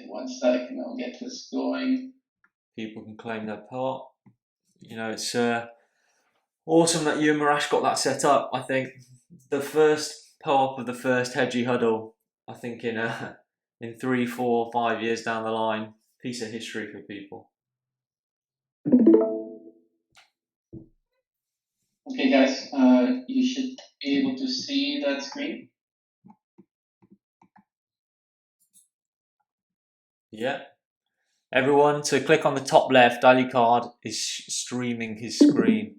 one sec, and I'll get this going. People can claim their part. It's awesome that you and Marash got that set up. I think the first co-op of the first Hedgie Huddle, I think in 3, 4, 5 years down the line, piece of history for people. Okay, guys, you should be able to see that screen. Yeah. Everyone, to click on the top left, Alicard is streaming his screen.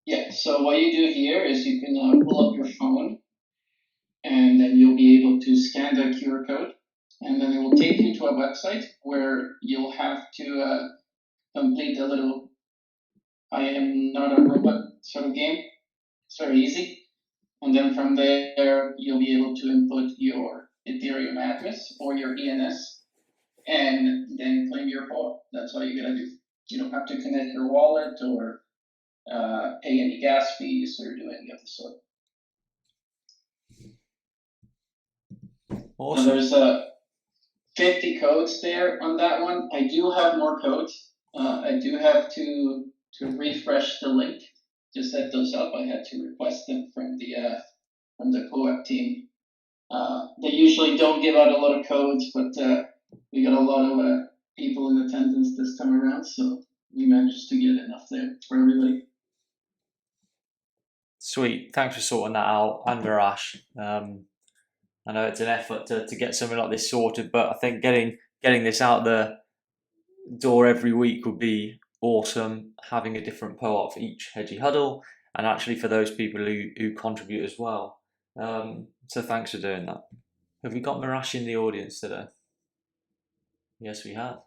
Yeah, so what you do here is you can pull up your phone, and then you'll be able to scan the QR code, and then it will take you to a website where you'll have to complete a little I am not a robot sort of game. It's very easy. And then from there, you'll be able to input your Ethereum address or your ENS and then claim your pod. That's all you gotta do. You don't have to connect your wallet or pay any gas fees or do any of the sort. Awesome. So there's 50 codes there on that one. I do have more codes. I do have to refresh the link to set those up. I had to request them from the co-op team. They usually don't give out a lot of codes, but we got a lot of people in attendance this time around, so we managed to get enough there for everybody. Sweet. Thanks for sorting that out, and Marash. I know it's an effort to get something like this sorted, but I think getting this out the door every week would be awesome. Having a different co-op for each Hedgie Huddle, and actually for those people who contribute as well. So thanks for doing that. Have we got Marash in the audience today? Yes, we have.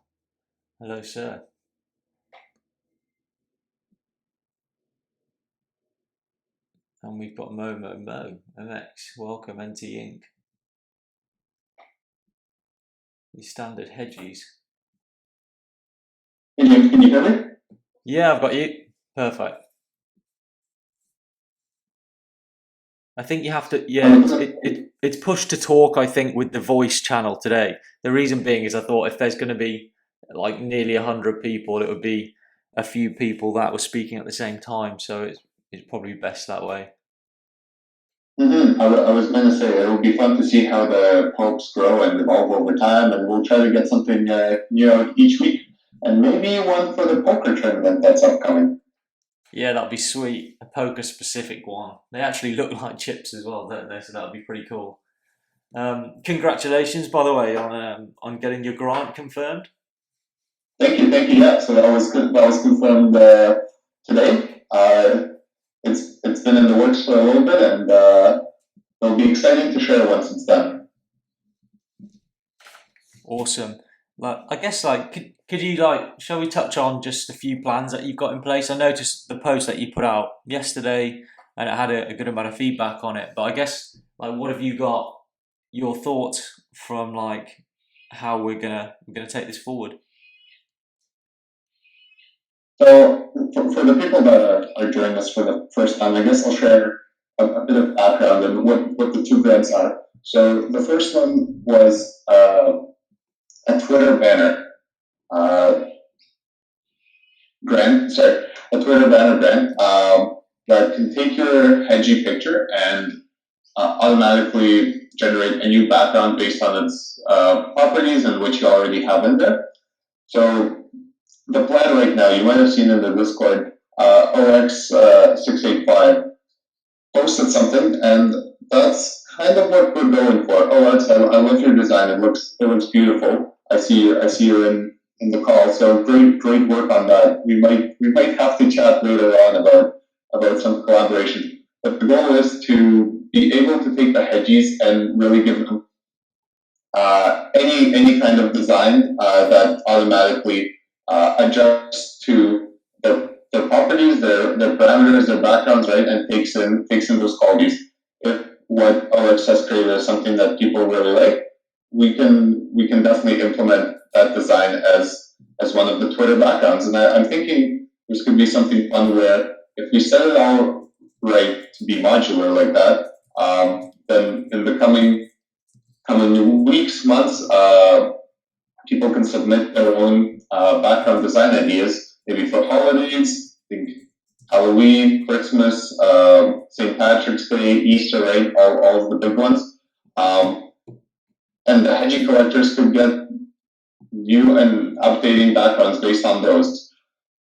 Hello, sir. And we've got Mo MX. Welcome, NT Inc. The standard Hedgies. Can you hear me? Yeah, I've got you. Perfect. I think you have to, it's push to talk, I think, with the voice channel today. The reason being is I thought if there's going to be like nearly 100 people, it would be a few people that were speaking at the same time. So it's probably best that way. Mm-hmm. I was going to say, it will be fun to see how the popes grow and evolve over time, and we'll try to get something new out each week, and maybe one for the poker tournament that's upcoming. Yeah, that'd be sweet. A poker specific one. They actually look like chips as well, don't they? So that'd be pretty cool. Congratulations, by the way, on getting your grant confirmed. Thank you. Yeah, so that was confirmed today. It's been in the works for a little bit, and it'll be exciting to share once it's done. Awesome. I guess could you shall we touch on just a few plans that you've got in place? I noticed the post that you put out yesterday, and it had a good amount of feedback on it. But I guess what have you got? Your thoughts from how we're gonna take this forward? So for the people that are joining us for the first time, I guess I'll share a bit of background and what the two grants are. So the first one was a Twitter banner grant. A Twitter banner grant that can take your Hedgie picture and automatically generate a new background based on its properties and what you already have in there. So the plan right now, you might have seen in the Discord, OX685 posted something, and that's kind of what we're going for. OX, I love your design. It looks beautiful. I see you in the call. So great work on that. We might have to chat later on about some collaboration. But the goal is to be able to take the Hedgies and really give them any kind of design that automatically adjusts to their properties, their parameters, their backgrounds, right, and takes in those qualities. If what OX has created is something that people really like, we can definitely implement that design as one of the Twitter backgrounds. And I'm thinking this could be something fun where if we set it all right to be modular like that, then in the coming weeks, months, people can submit their own background design ideas, maybe for holidays, think Halloween, Christmas, St. Patrick's Day, Easter, right? All of the big ones. And the Hedgie collectors could get new and updating backgrounds based on those.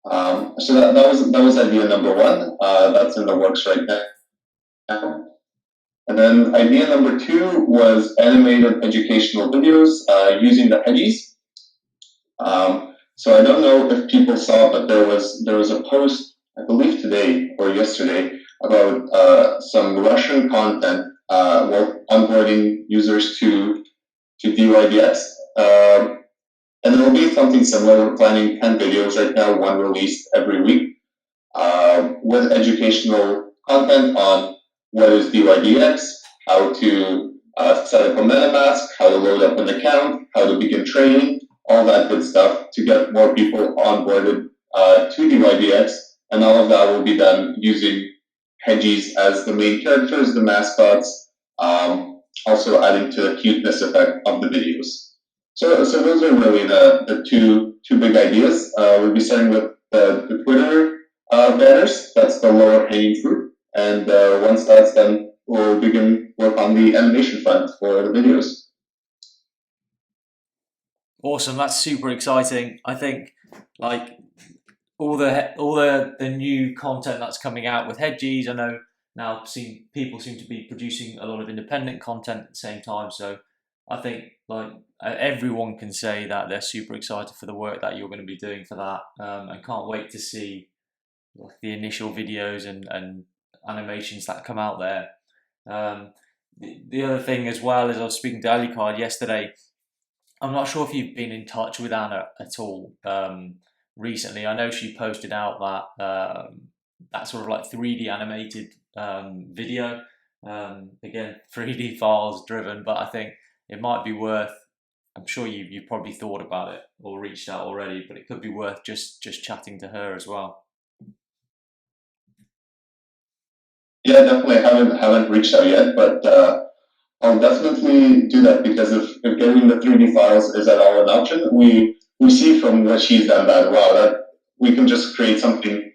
So that was idea number one. That's in the works right now. And then idea number two was animated educational videos using the Hedgies. So I don't know if people saw, but there was a post, I believe today or yesterday, about some Russian content onboarding users to DYDX. And there will be something similar. We're planning 10 videos right now, one released every week, with educational content on what is DYDX, how to set up a MetaMask, how to load up an account, how to begin training, all that good stuff to get more people onboarded to DYDX. And all of that will be done using Hedgies as the main characters, the mascots, also adding to the cuteness effect of the videos. So those are really the two big ideas. We'll be starting with the Twitter banners. That's the lower hanging fruit. And once that's done, we'll begin work on the animation front for the videos. Awesome, that's super exciting. I think like all the new content that's coming out with Hedgies. I know now people seem to be producing a lot of independent content at the same time. So I think like everyone can say that they're super excited for the work that you're going to be doing for that, and can't wait to see like the initial videos and animations that come out there. The other thing as well is I was speaking to Alicard yesterday. I'm not sure if you've been in touch with Anna at all recently. I know she posted out that sort of like 3D animated video. Again, 3D files driven, but I think it might be worth. I'm sure you've probably thought about it or reached out already, but it could be worth just chatting to her as well. Yeah, definitely haven't reached out yet, but I'll definitely do that because if getting the 3D files is at all an option, we see from what she's done that that we can just create something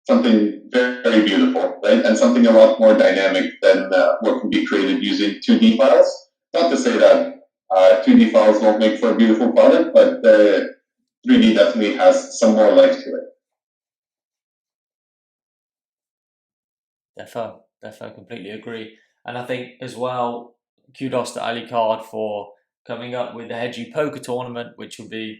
very, very beautiful, right? And something a lot more dynamic than what can be created using 2D files. Not to say that 2D files won't make for a beautiful product, but 3D definitely has some more life to it. Defo, completely agree. And I think as well, kudos to Alicard for coming up with the Hedgie Poker Tournament, which will be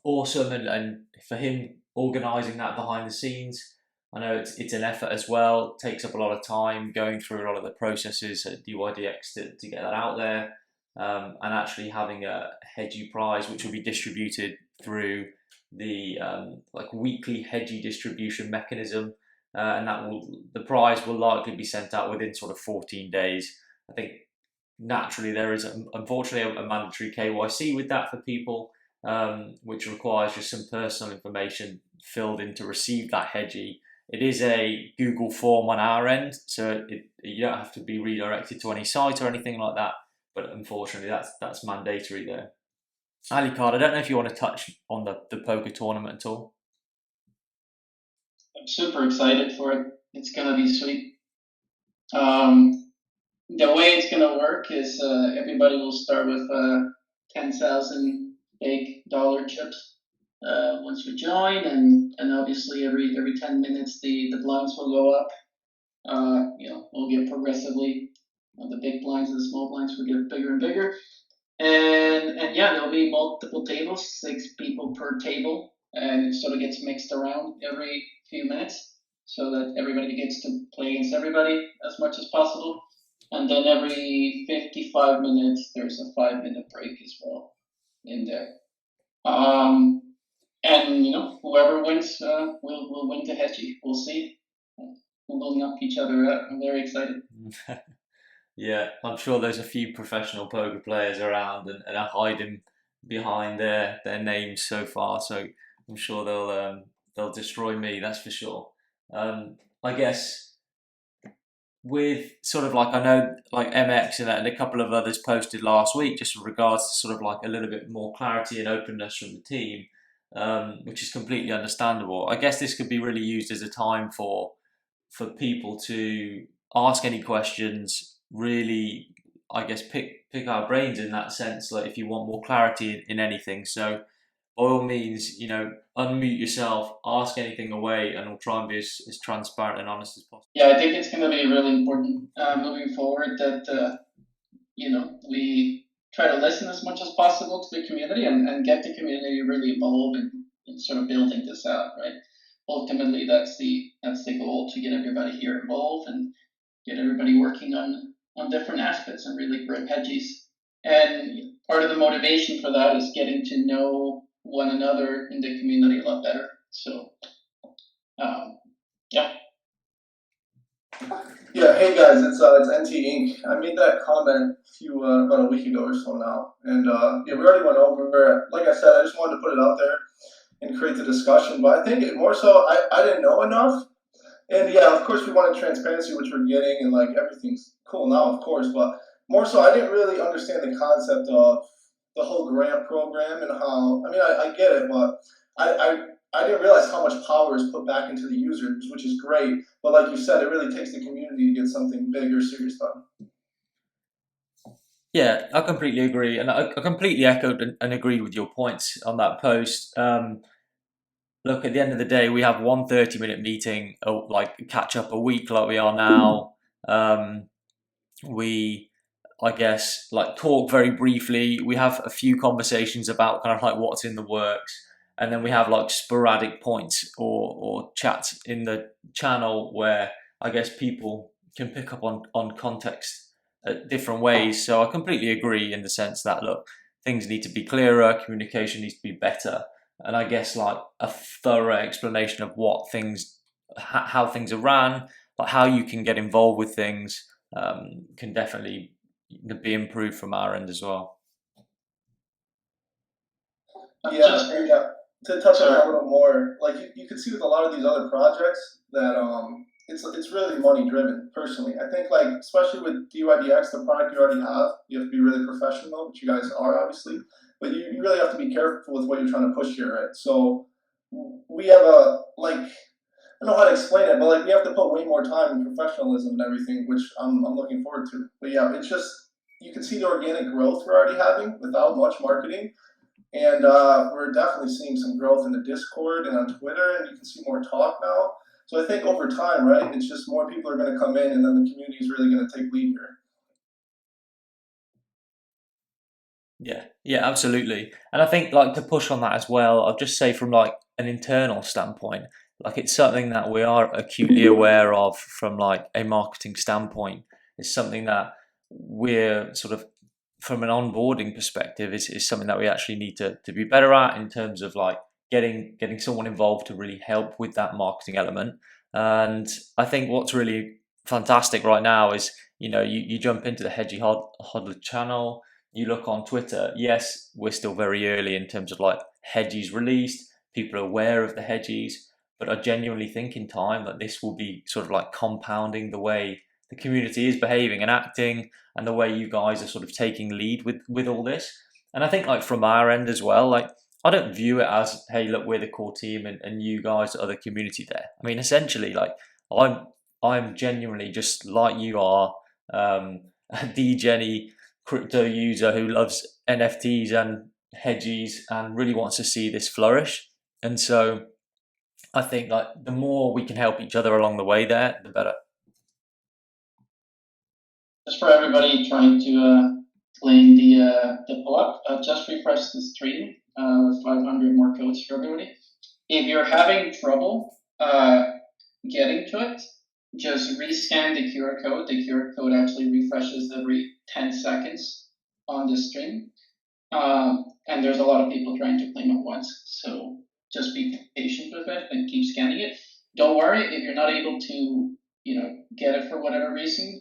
awesome, and for him organising that behind the scenes. I know it's an effort as well. It takes up a lot of time going through a lot of the processes at DYDX to get that out there, and actually having a Hedgie prize, which will be distributed through the like weekly Hedgie distribution mechanism. And the prize will likely be sent out within sort of 14 days. I think naturally there is unfortunately a mandatory KYC with that for people, which requires just some personal information filled in to receive that Hedgie. It is a Google form on our end, so you don't have to be redirected to any site or anything like that. But unfortunately, that's mandatory there. Alicard, I don't know if you want to touch on the poker tournament at all. I'm super excited for it. It's gonna be sweet. The way it's gonna work is everybody will start with 10,000 big dollar chips once we join, and obviously every 10 minutes the blinds will go up. We'll get progressively the big blinds and the small blinds will get bigger and bigger, and yeah, there'll be multiple tables, 6 people per table, and it sort of gets mixed around every few minutes so that everybody gets to play against everybody as much as possible. And then every 55 minutes, there's a 5-minute break as well in there. And whoever wins will win the Hedgie. We'll see. We'll knock each other out. I'm very excited. Yeah, I'm sure there's a few professional poker players around and are hiding behind their names so far. So I'm sure they'll destroy me. That's for sure. I guess with sort of like, I know like MX and a couple of others posted last week just with regards to sort of like a little bit more clarity and openness from the team, which is completely understandable. I guess this could be really used as a time for people to ask any questions, really, I guess, pick our brains in that sense, like if you want more clarity in anything. So by all means, unmute yourself, ask anything away, and we'll try and be as transparent and honest as possible. Yeah, I think it's going to be really important moving forward that we try to listen as much as possible to the community and get the community really involved in sort of building this out, right? Ultimately, that's the goal, to get everybody here involved and get everybody working on different aspects and really grow Hedgies. And part of the motivation for that is getting to know one another in the community a lot better. So, yeah. Yeah, hey guys, it's NT Inc. I made that comment about a week ago or so now, and we already went over. Like I said, I just wanted to put it out there and create the discussion. But I think more so, I didn't know enough, and yeah, of course we wanted transparency, which we're getting, and like everything's cool now, of course. But more so, I didn't really understand the concept of the whole grant program and how. I mean, I get it, but I didn't realize how much power is put back into the users, which is great. But like you said, it really takes the community to get something big or serious done. Yeah, I completely agree, and I completely echoed and agreed with your points on that post. Look, at the end of the day, we have one 30-minute meeting, like catch up a week, like we are now. We, I guess, like talk very briefly. We have a few conversations about kind of like what's in the works, and then we have like sporadic points or chats in the channel where I guess people can pick up on context different ways. So I completely agree in the sense that, look, things need to be clearer, communication needs to be better, and I guess like a thorough explanation of what things, how things are ran, like how you can get involved with things, can definitely be improved from our end as well. Yeah. To touch on that a little more, like you can see with a lot of these other projects that it's really money driven. Personally, I think like especially with DYDX, the product you already have, you have to be really professional, which you guys are obviously, but you really have to be careful with what you're trying to push here, right? So we have I don't know how to explain it, but like we have to put way more time and professionalism and everything, which I'm looking forward to. But yeah, it's just you can see the organic growth we're already having without much marketing. And we're definitely seeing some growth in the Discord and on Twitter, and you can see more talk now. So I think over time, right, it's just more people are going to come in, and then the community is really going to take lead here. Yeah, absolutely. And I think like to push on that as well, I'll just say from like an internal standpoint, like it's something that we are acutely aware of from like a marketing standpoint. It's something that we're sort of, from an onboarding perspective, is something that we actually need to be better at in terms of like getting someone involved to really help with that marketing element. And I think what's really fantastic right now is, you jump into the Hedgie Huddle channel, you look on Twitter. Yes, we're still very early in terms of like Hedgies released, people are aware of the Hedgies, but I genuinely think in time that this will be sort of like compounding the way the community is behaving and acting, and the way you guys are sort of taking lead with all this. And I think like from our end as well, like I don't view it as, hey, look, we're the core team and you guys are the community there. I mean, essentially, like I'm genuinely just like you are, a DGenny crypto user who loves NFTs and hedgies and really wants to see this flourish. And so I think like the more we can help each other along the way there, the better. Just for everybody trying to claim the pull-up, just refresh the stream with 500 more codes for everybody. If you're having trouble getting to it, just rescan the QR code. The QR code actually refreshes every 10 seconds on the stream. And there's a lot of people trying to claim at once. So just be patient with it and keep scanning it. Don't worry if you're not able to get it for whatever reason.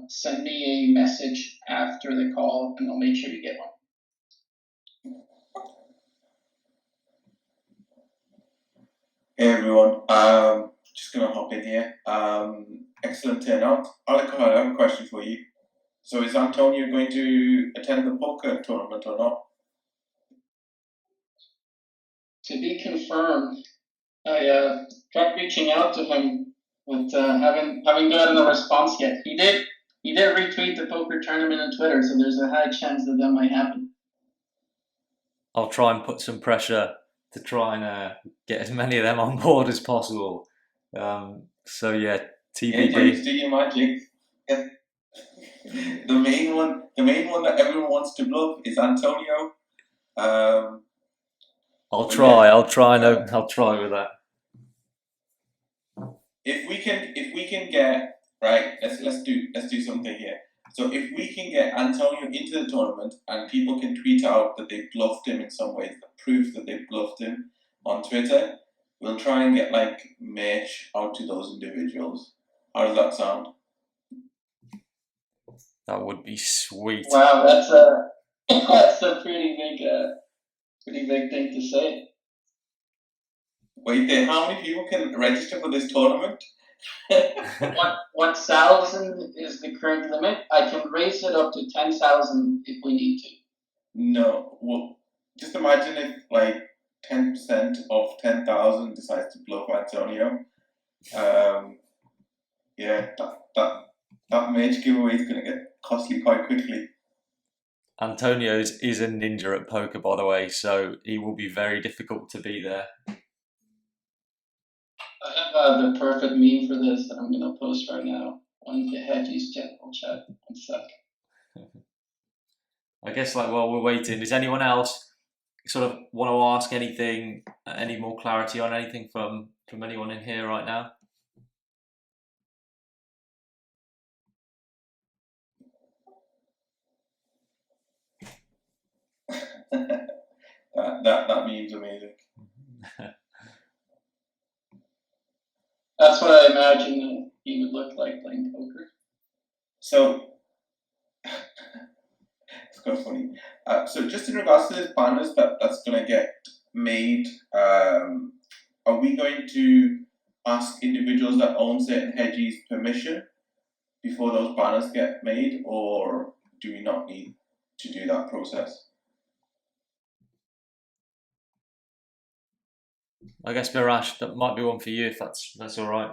Send me a message after the call and I'll make sure you get one. Hey everyone, just gonna hop in here. excellent turnout. Alec, I have a question for you. So is Antonio going to attend the poker tournament or not? To be confirmed. I tried reaching out to him, but haven't gotten a response yet. He did retweet the poker tournament on Twitter, so there's a high chance that might happen. I'll try and put some pressure to try and get as many of them on board as possible. So yeah, TBD. Yeah, do your magic. The main one that everyone wants to bluff is Antonio. I'll try with that. If we can get right, let's do something here. So if we can get Antonio into the tournament and people can tweet out that they bluffed him in some ways, the proof that they bluffed him on Twitter, we'll try and get like merch out to those individuals. How does that sound? That would be sweet. Wow, that's a pretty big thing to say. Wait there, how many people can register for this tournament? 1,000 is the current limit. I can raise it up to 10,000 if we need to. No, well, just imagine if like 10% of 10,000 decides to bluff Antonio. Yeah, that merch giveaway is going to get costly quite quickly. Antonio is a ninja at poker, by the way, so he will be very difficult to beat there. I have the perfect meme for this that I'm going to post right now on the Hedgie's general chat. One sec. I guess while we're waiting, does anyone else sort of want to ask anything, any more clarity on anything from anyone in here right now? that meme's amazing. That's what I imagine he would look like playing poker. So, it's quite funny. So just in regards to this banners that's going to get made, are we going to ask individuals that own certain hedgies permission before those banners get made, or do we not need to do that process? I guess Mirash, that might be one for you if that's all right.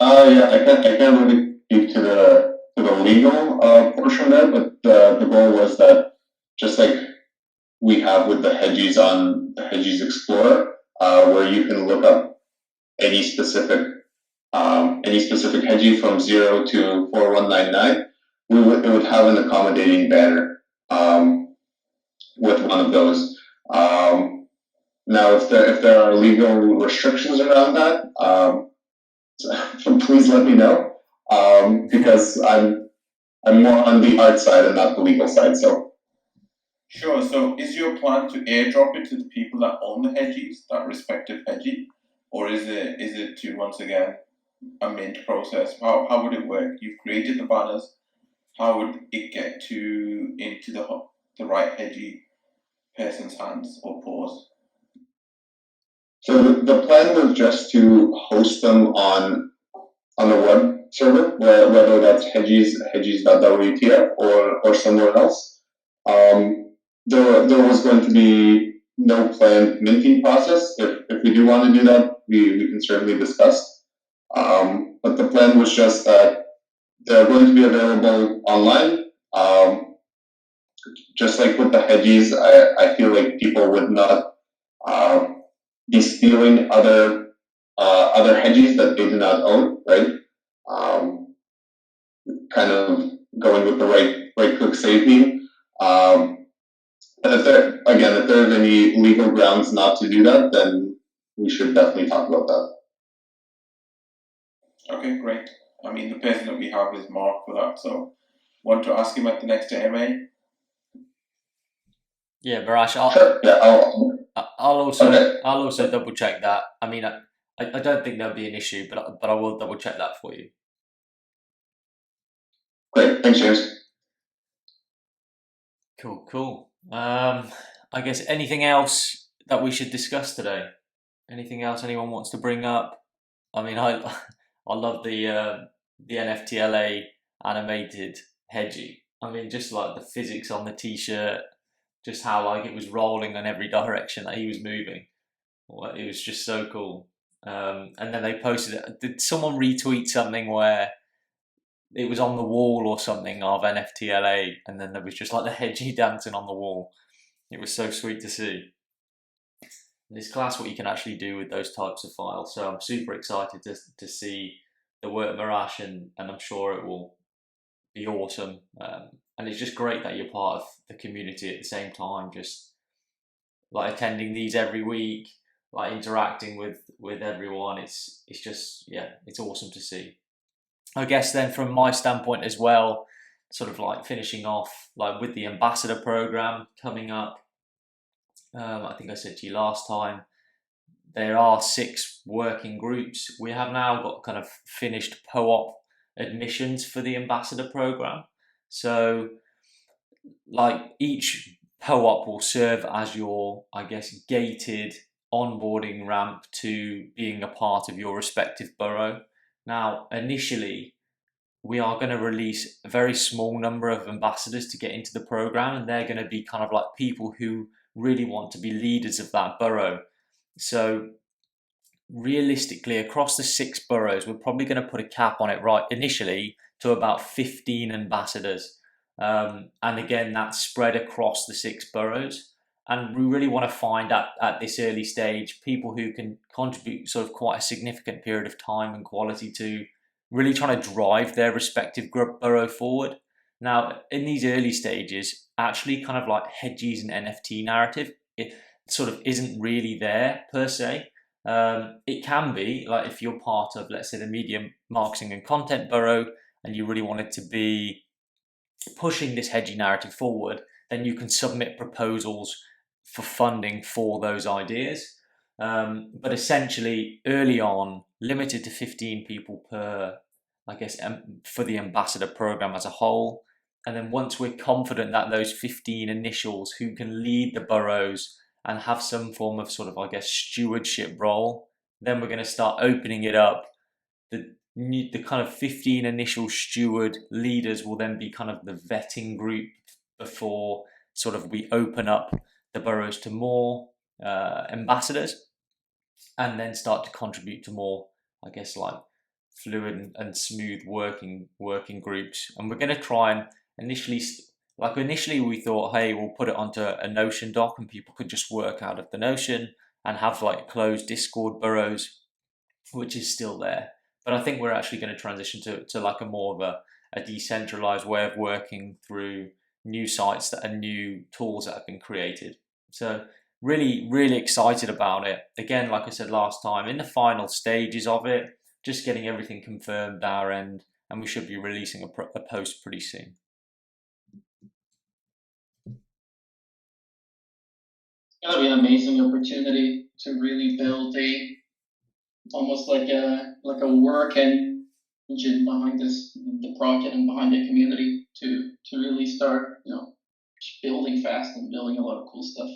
Yeah, I can't really speak to the legal portion of that, but the goal was that just like we have with the Hedgies on the Hedgies Explorer, where you can look up any specific Hedgie from 0 to 4199, it would have an accommodating banner with one of those. Now, if there are legal restrictions around that, please let me know, because I'm more on the art side and not the legal side. So sure. So is your plan to airdrop it to the people that own the Hedgies, that respective Hedgie, or is it to once again a mint process? How would it work? You've created the banners. How would it get into the right Hedgie person's hands or paws? So the plan was just to host them on the web server, whether that's hedgies.wtf or somewhere else. There was going to be no planned minting process. If we do want to do that, we can certainly discuss. But the plan was just that they're going to be available online. Just like with the Hedgies, I feel like people would not be stealing other Hedgies that they do not own, right? Kind of going with the right click save meme. And if there's any legal grounds not to do that, then we should definitely talk about that. Okay, great. I mean, the person that we have is Mark for that, so want to ask him at the next AMA? Yeah, Barash, I'll also double check that. I mean, I don't think there'll be an issue, but I will double check that for you. Great, thanks, James. Cool. I guess anything else that we should discuss today? Anything else anyone wants to bring up? I mean, I love the NFTLA animated Hedgie. I mean, just like the physics on the t-shirt, just how like it was rolling in every direction that he was moving. Well, it was just so cool. And then they posted it. Did someone retweet something where it was on the wall or something of NFTLA, and then there was just like the Hedgie dancing on the wall? It was so sweet to see. And it's class what you can actually do with those types of files. So I'm super excited to see the work Marash, and I'm sure it will be awesome. And it's just great that you're part of the community at the same time, just like attending these every week, like interacting with everyone. It's just, yeah, it's awesome to see. I guess then from my standpoint as well, sort of like finishing off like with the ambassador program coming up. I think I said to you last time, there are 6 working groups. We have now got kind of finished POOP admissions for the ambassador program. So like each POOP will serve as your, I guess, gated onboarding ramp to being a part of your respective borough. Now, initially, we are going to release a very small number of ambassadors to get into the program, and they're going to be kind of like people who really want to be leaders of that borough. So realistically, across the 6 boroughs, we're probably going to put a cap on it right initially to about 15 ambassadors. And again, that's spread across the 6 boroughs. And we really want to find at this early stage people who can contribute sort of quite a significant period of time and quality to really trying to drive their respective borough forward. Now, in these early stages, actually kind of like Hedgie's and NFT narrative, it sort of isn't really there per se. It can be, like if you're part of, let's say, the media marketing and content borough, and you really wanted to be pushing this Hedgie narrative forward, then you can submit proposals for funding for those ideas. But essentially, early on, limited to 15 people per, I guess, for the ambassador program as a whole. And then once we're confident that those 15 initials who can lead the boroughs and have some form of sort of, I guess, stewardship role, then we're going to start opening it up. The kind of 15 initial steward leaders will then be kind of the vetting group before sort of we open up the boroughs to more ambassadors, and then start to contribute to more, I guess, like fluid and smooth working groups. And we're going to try and initially we thought, hey, we'll put it onto a Notion doc and people could just work out of the Notion and have like closed Discord boroughs, which is still there. But I think we're actually going to transition to like a more of a decentralized way of working through new sites and new tools that have been created. So really, really excited about it. Again, like I said last time, in the final stages of it, just getting everything confirmed our end, and we should be releasing a post pretty soon. It'll be an amazing opportunity to really build almost like a work engine behind the project and behind the community to really start building fast and building a lot of cool stuff.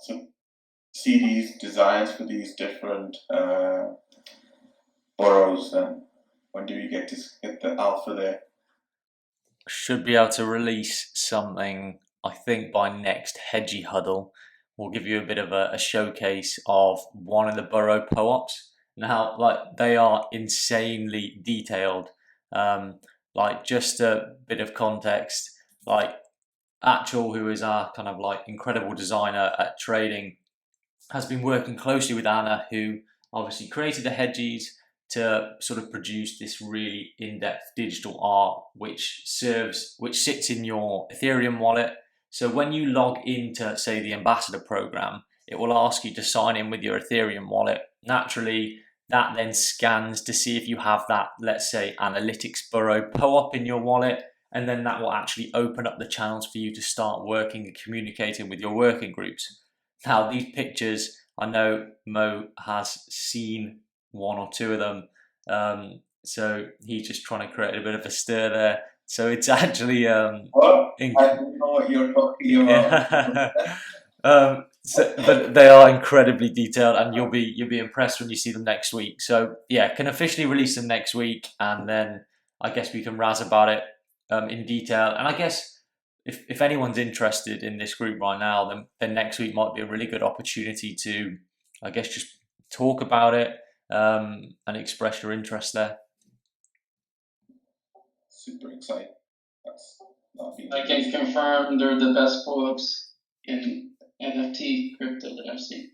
So, see these designs for these different boroughs, and when do we get the alpha there? Should be able to release something, I think, by next Hedgie Huddle. We'll give you a bit of a showcase of one of the borough POOPs. Now, like, they are insanely detailed. Like, just a bit of context, like Achal, who is our kind of like incredible designer at trading, has been working closely with Anna, who obviously created the Hedgies, to sort of produce this really in-depth digital art which sits in your Ethereum wallet. So when you log into, say, the ambassador program, it will ask you to sign in with your Ethereum wallet. Naturally, that then scans to see if you have that, let's say, analytics borough POOP in your wallet, and then that will actually open up the channels for you to start working and communicating with your working groups. Now, these pictures, I know Mo has seen one or two of them, so he's just trying to create a bit of a stir there. So it's actually I don't know what you're talking about. So, but they are incredibly detailed, and you'll be impressed when you see them next week. So yeah, can officially release them next week, and then I guess we can razz about it in detail. And I guess if anyone's interested in this group right now, then next week might be a really good opportunity to, I guess, just talk about it and express your interest there. Super exciting. I can confirm they're the best pull-ups in NFT crypto that I've seen.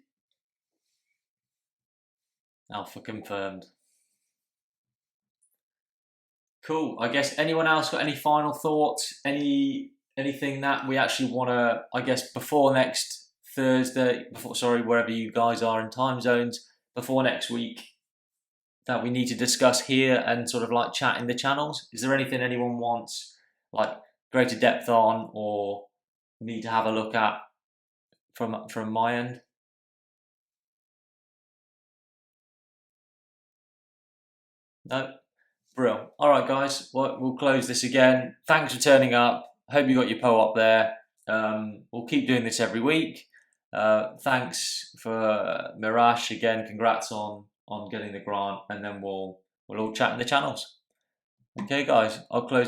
Alpha confirmed. Cool. I guess anyone else got any final thoughts? Anything that we actually want to, I guess, before next Thursday, wherever you guys are in time zones, before next week, that we need to discuss here and sort of like chat in the channels? Is there anything anyone wants like greater depth on or need to have a look at from my end? No? Brill. All right, guys. Well, we'll close this again. Thanks for turning up. Hope you got your PO up there. We'll keep doing this every week. Thanks for Mirash again. Congrats on getting the grant, and then we'll all chat in the channels. Okay, guys. I'll close.